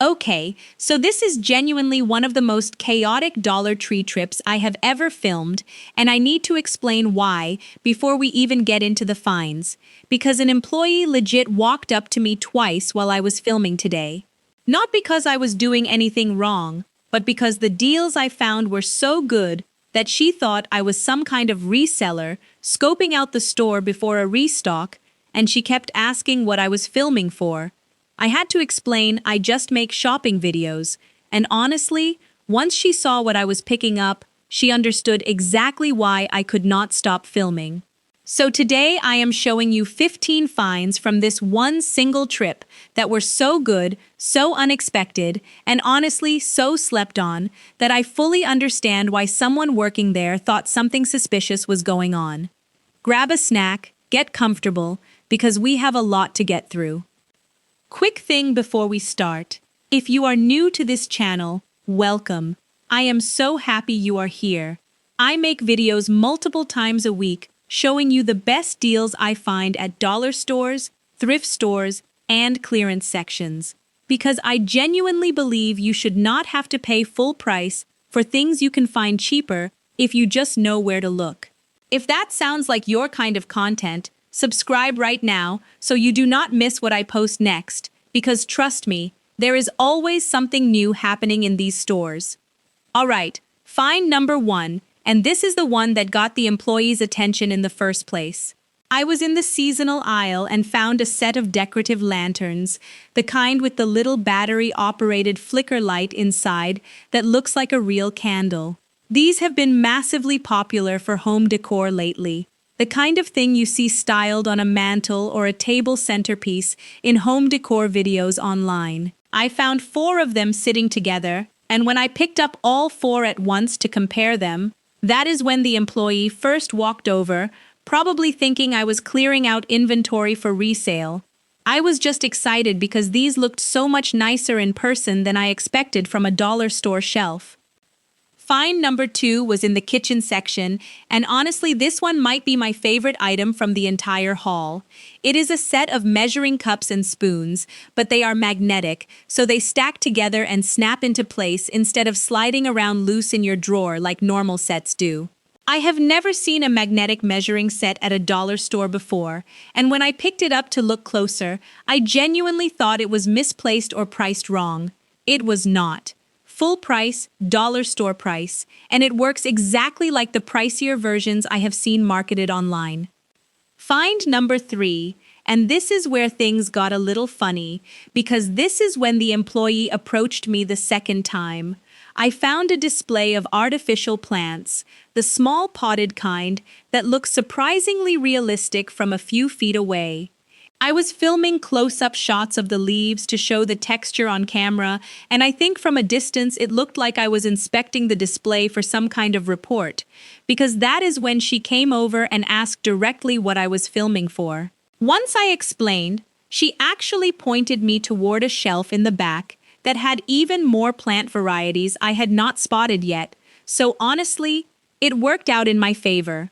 Okay, so this is genuinely one of the most chaotic Dollar Tree trips I have ever filmed, and I need to explain why before we even get into the finds. Because an employee legit walked up to me twice while I was filming today. Not because I was doing anything wrong, but because the deals I found were so good that she thought I was some kind of reseller scoping out the store before a restock, and she kept asking what I was filming for. I had to explain I just make shopping videos, and honestly, once she saw what I was picking up, she understood exactly why I could not stop filming. So today I am showing you 15 finds from this one single trip that were so good, so unexpected, and honestly so slept on that I fully understand why someone working there thought something suspicious was going on. Grab a snack, get comfortable, because we have a lot to get through. Quick thing before we start. If you are new to this channel, welcome. I am so happy you are here. I make videos multiple times a week showing you the best deals I find at dollar stores, thrift stores, and clearance sections. Because I genuinely believe you should not have to pay full price for things you can find cheaper if you just know where to look. If that sounds like your kind of content, subscribe right now so you do not miss what I post next, because trust me, there is always something new happening in these stores. Alright, find number 1, and this is the one that got the employee's attention in the first place. I was in the seasonal aisle and found a set of decorative lanterns, the kind with the little battery-operated flicker light inside that looks like a real candle. These have been massively popular for home decor lately. The kind of thing you see styled on a mantle or a table centerpiece in home decor videos online. I found 4 of them sitting together, and when I picked up all 4 at once to compare them, that is when the employee first walked over, probably thinking I was clearing out inventory for resale. I was just excited because these looked so much nicer in person than I expected from a dollar store shelf. Find number 2 was in the kitchen section, and honestly this one might be my favorite item from the entire haul. It is a set of measuring cups and spoons, but they are magnetic, so they stack together and snap into place instead of sliding around loose in your drawer like normal sets do. I have never seen a magnetic measuring set at a dollar store before, and when I picked it up to look closer, I genuinely thought it was misplaced or priced wrong. It was not. Full price, dollar store price, and it works exactly like the pricier versions I have seen marketed online. Find number 3, and this is where things got a little funny, because this is when the employee approached me the second time. I found a display of artificial plants, the small potted kind that looks surprisingly realistic from a few feet away. I was filming close-up shots of the leaves to show the texture on camera, and I think from a distance it looked like I was inspecting the display for some kind of report, because that is when she came over and asked directly what I was filming for. Once I explained, she actually pointed me toward a shelf in the back that had even more plant varieties I had not spotted yet, so honestly, it worked out in my favor.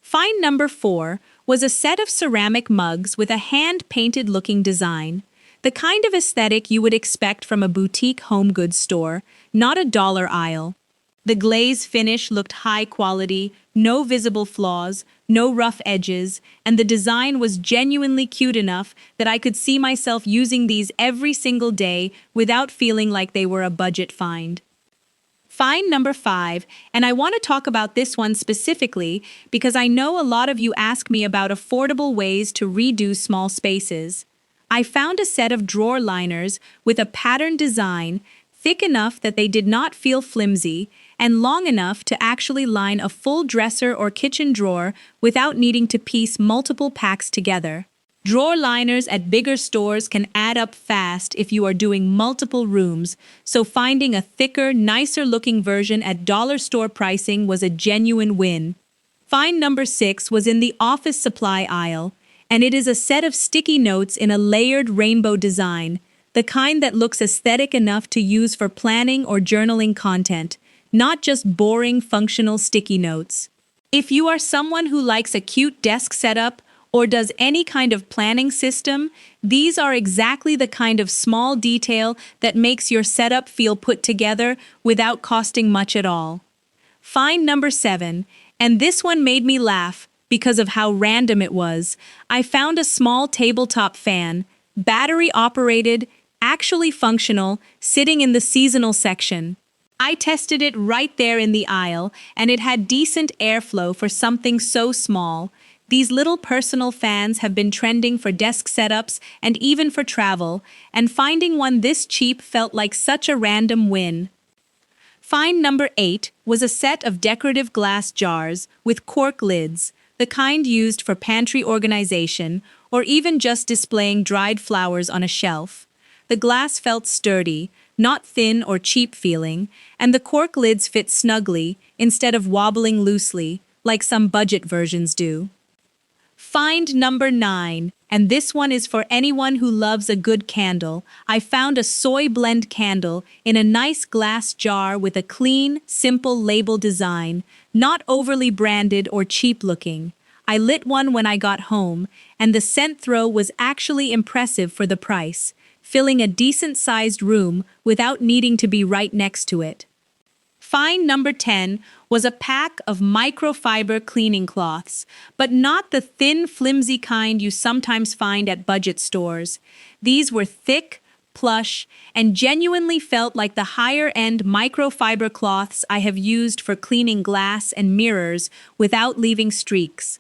Find number 4 was a set of ceramic mugs with a hand-painted looking design, the kind of aesthetic you would expect from a boutique home goods store, not a dollar aisle. The glaze finish looked high quality, no visible flaws, no rough edges, and the design was genuinely cute enough that I could see myself using these every single day without feeling like they were a budget find. Find number 5, and I want to talk about this one specifically because I know a lot of you ask me about affordable ways to redo small spaces. I found a set of drawer liners with a patterned design, thick enough that they did not feel flimsy, and long enough to actually line a full dresser or kitchen drawer without needing to piece multiple packs together. Drawer liners at bigger stores can add up fast if you are doing multiple rooms, so finding a thicker, nicer-looking version at dollar store pricing was a genuine win. Find number 6 was in the office supply aisle, and it is a set of sticky notes in a layered rainbow design, the kind that looks aesthetic enough to use for planning or journaling content, not just boring functional sticky notes. If you are someone who likes a cute desk setup or does any kind of planning system, these are exactly the kind of small detail that makes your setup feel put together without costing much at all. Find number 7, and this one made me laugh because of how random it was. I found a small tabletop fan, battery operated, actually functional, sitting in the seasonal section. I tested it right there in the aisle, and it had decent airflow for something so small. These little personal fans have been trending for desk setups and even for travel, and finding one this cheap felt like such a random win. Find number 8 was a set of decorative glass jars with cork lids, the kind used for pantry organization or even just displaying dried flowers on a shelf. The glass felt sturdy, not thin or cheap feeling, and the cork lids fit snugly instead of wobbling loosely, like some budget versions do. Find number 9, and this one is for anyone who loves a good candle. I found a soy blend candle in a nice glass jar with a clean, simple label design, not overly branded or cheap looking. I lit one when I got home, and the scent throw was actually impressive for the price, filling a decent-sized room without needing to be right next to it. Find number 10 was a pack of microfiber cleaning cloths, but not the thin, flimsy kind you sometimes find at budget stores. These were thick, plush, and genuinely felt like the higher-end microfiber cloths I have used for cleaning glass and mirrors without leaving streaks.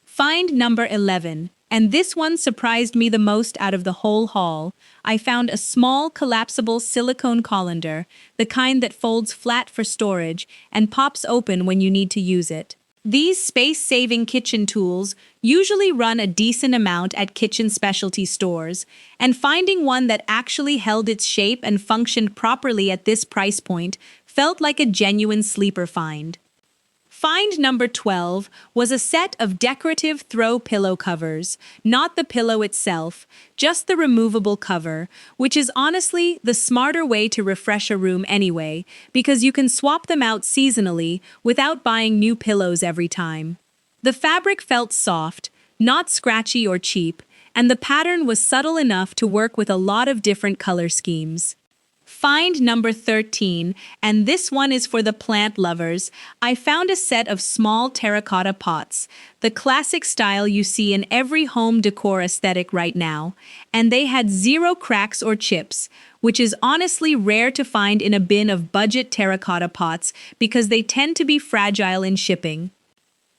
Find number 11, and this one surprised me the most out of the whole haul. I found a small collapsible silicone colander, the kind that folds flat for storage and pops open when you need to use it. These space-saving kitchen tools usually run a decent amount at kitchen specialty stores, and finding one that actually held its shape and functioned properly at this price point felt like a genuine sleeper find. Find number 12 was a set of decorative throw pillow covers, not the pillow itself, just the removable cover, which is honestly the smarter way to refresh a room anyway, because you can swap them out seasonally without buying new pillows every time. The fabric felt soft, not scratchy or cheap, and the pattern was subtle enough to work with a lot of different color schemes. Find number 13, and this one is for the plant lovers. I found a set of small terracotta pots, the classic style you see in every home decor aesthetic right now, and they had zero cracks or chips, which is honestly rare to find in a bin of budget terracotta pots because they tend to be fragile in shipping.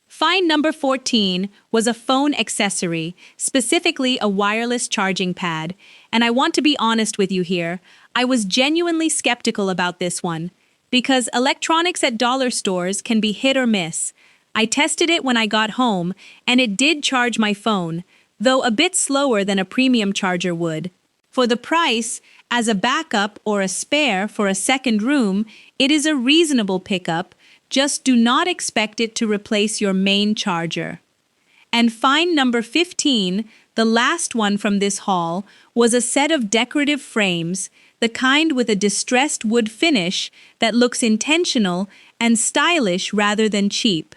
Find number 14 was a phone accessory, specifically a wireless charging pad, and I want to be honest with you here. I was genuinely skeptical about this one, because electronics at dollar stores can be hit or miss. I tested it when I got home, and it did charge my phone, though a bit slower than a premium charger would. For the price, as a backup or a spare for a second room, it is a reasonable pickup. Just do not expect it to replace your main charger. And find number 15, the last one from this haul, was a set of decorative frames, the kind with a distressed wood finish that looks intentional and stylish rather than cheap.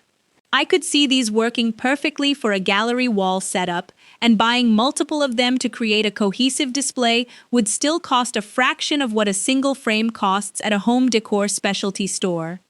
I could see these working perfectly for a gallery wall setup, and buying multiple of them to create a cohesive display would still cost a fraction of what a single frame costs at a home decor specialty store.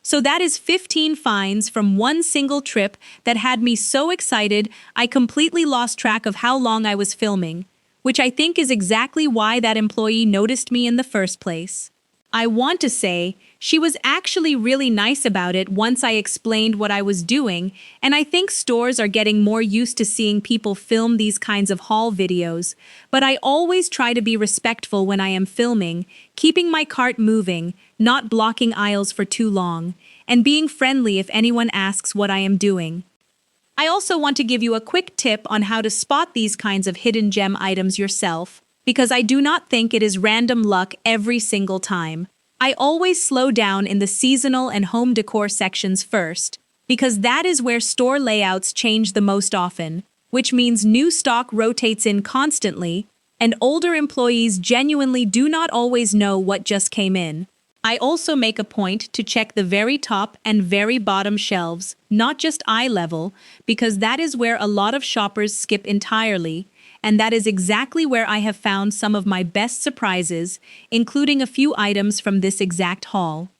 So that is 15 finds from one single trip that had me so excited I completely lost track of how long I was filming, which I think is exactly why that employee noticed me in the first place. I want to say, she was actually really nice about it once I explained what I was doing, and I think stores are getting more used to seeing people film these kinds of haul videos, but I always try to be respectful when I am filming, keeping my cart moving, not blocking aisles for too long, and being friendly if anyone asks what I am doing. I also want to give you a quick tip on how to spot these kinds of hidden gem items yourself, because I do not think it is random luck every single time. I always slow down in the seasonal and home decor sections first, because that is where store layouts change the most often, which means new stock rotates in constantly, and older employees genuinely do not always know what just came in. I also make a point to check the very top and very bottom shelves, not just eye level, because that is where a lot of shoppers skip entirely, and that is exactly where I have found some of my best surprises, including a few items from this exact haul.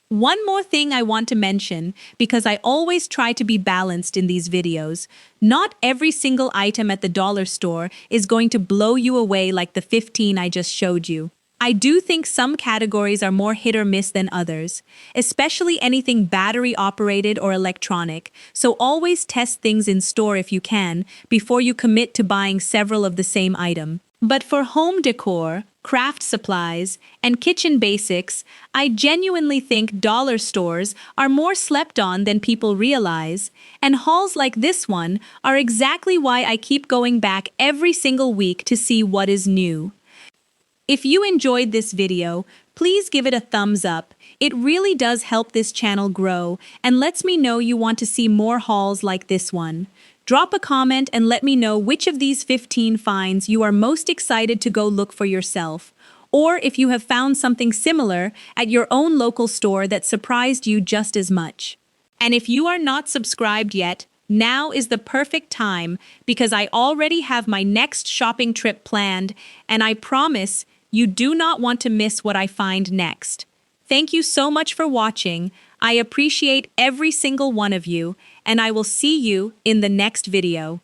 One more thing I want to mention, because I always try to be balanced in these videos, not every single item at the dollar store is going to blow you away like the 15 I just showed you. I do think some categories are more hit or miss than others, especially anything battery operated or electronic, so always test things in store if you can before you commit to buying several of the same item. But for home decor, craft supplies, and kitchen basics, I genuinely think dollar stores are more slept on than people realize, and hauls like this one are exactly why I keep going back every single week to see what is new. If you enjoyed this video, please give it a thumbs up. It really does help this channel grow and lets me know you want to see more hauls like this one. Drop a comment and let me know which of these 15 finds you are most excited to go look for yourself, or if you have found something similar at your own local store that surprised you just as much. And if you are not subscribed yet, now is the perfect time because I already have my next shopping trip planned, and I promise you do not want to miss what I find next. Thank you so much for watching. I appreciate every single one of you, and I will see you in the next video.